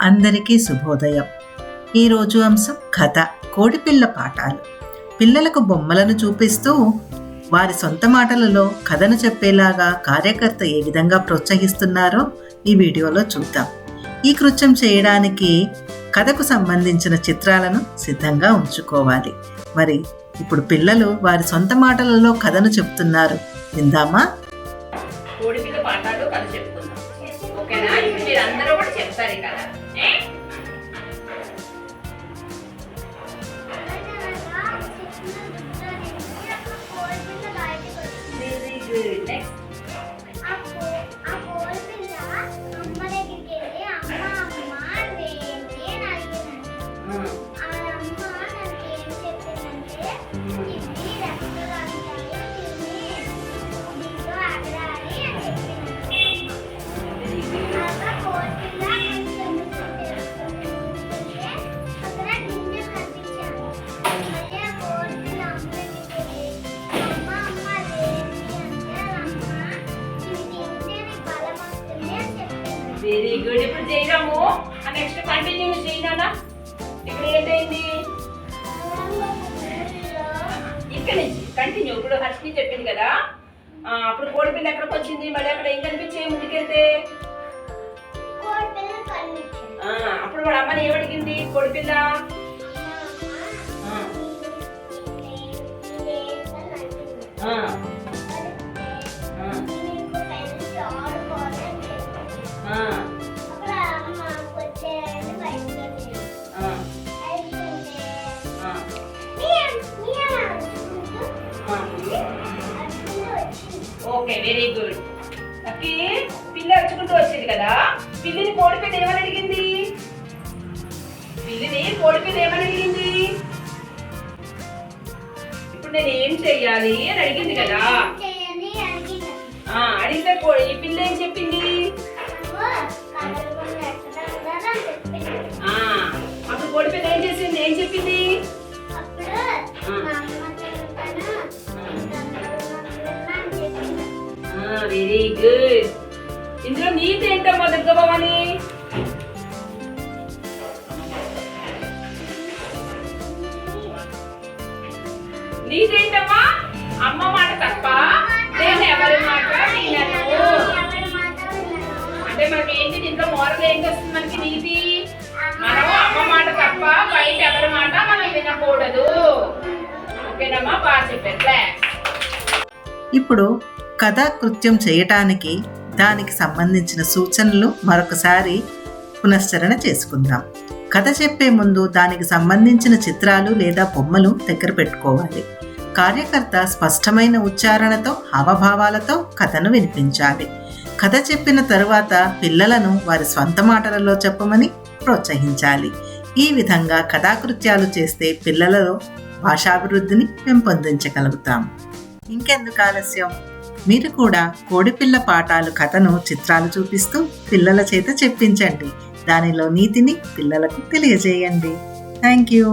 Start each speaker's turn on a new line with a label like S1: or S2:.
S1: అందరికీ శుభోదయం. ఈరోజు అంశం కథ కోడిపిల్ల పాఠాలు. పిల్లలకు బొమ్మలను చూపిస్తూ వారి సొంత మాటలలో కథను చెప్పేలాగా కార్యకర్త ఏ విధంగా ప్రోత్సహిస్తున్నారో ఈ వీడియోలో చూద్దాం. ఈ కృత్యం చేయడానికి కథకు సంబంధించిన చిత్రాలను సిద్ధంగా ఉంచుకోవాలి. మరి ఇప్పుడు పిల్లలు వారి సొంత మాటలలో కథను చెప్తున్నారు, విందామా?
S2: కోడిపిల్ల పాఠాలు కథ చెప్పుకుందాం, ఓకేనా? ఇప్పుడు మీరు అందరూ కూడా చెప్తారు కదా. Very good. Next. Very good. ఇప్పుడు చేయడము నెక్స్ట్ కంటిన్యూ చేయనా? ఇప్పుడు ఏంటైంది? ఇక్కడ నుంచి కంటిన్యూ. ఇప్పుడు హర్షిని చెప్పింది కదా, అప్పుడు కోడిపిల్ల ఎక్కడికి వచ్చింది, మళ్ళీ అక్కడ ఏం కనిపించే ముందుకెళ్తే అప్పుడు వాడు అమ్మని ఏమడిగింది కోడిపిల్ల? Okay, very good. అక్కి పిల్ల వచ్చుకుంటూ వచ్చింది కదా, పిల్లిని కోడిపిల్ల ఏమని అడిగింది? ఇప్పుడు నేను ఏం చెయ్యాలి అని అడిగింది కదా. అడిగితే ఈ పిల్ల ఏం చెప్పింది? అప్పుడు కోడిపిల్ల ఏం చేసింది, ఏం చెప్పింది? Very good. ఇందులో నీతి ఏంటమ్మా దుర్గభవాని? నీతి ఏంటమ్మా? అమ్మ మాట తప్ప నేను ఎవరి మాట వినను. అంటే మనకి ఏంటి దీంట్లో మోరల్ ఏంటి వస్తుంది మనకి? నీతి. మనం అమ్మ మాట తప్ప బయట ఎవరి మాట మనం వినకూడదు. ఓకేనమ్మా? బాగా చెప్పారు.
S1: ఇప్పుడు కథా కృత్యం చేయటానికి దానికి సంబంధించిన సూచనలు మరొకసారి పునశ్చరణ చేసుకుందాం. కథ చెప్పే ముందు దానికి సంబంధించిన చిత్రాలు లేదా బొమ్మలు దగ్గర పెట్టుకోవాలి. కార్యకర్త స్పష్టమైన ఉచ్చారణతో హావభావాలతో కథను వినిపించాలి. కథ చెప్పిన తరువాత పిల్లలను వారి స్వంత మాటలలో చెప్పమని ప్రోత్సహించాలి. ఈ విధంగా కథాకృత్యాలు చేస్తే పిల్లలలో భాషాభివృద్ధిని పెంపొందించగలుగుతాం. ఇంకెందుకు ఆలస్యం? మీరు కూడా కోడిపిల్ల పాఠాలు కథను చిత్రాలు చూపిస్తూ పిల్లల చేత చెప్పించండి. దానిలో నీతిని పిల్లలకు తెలియజేయండి. Thank you.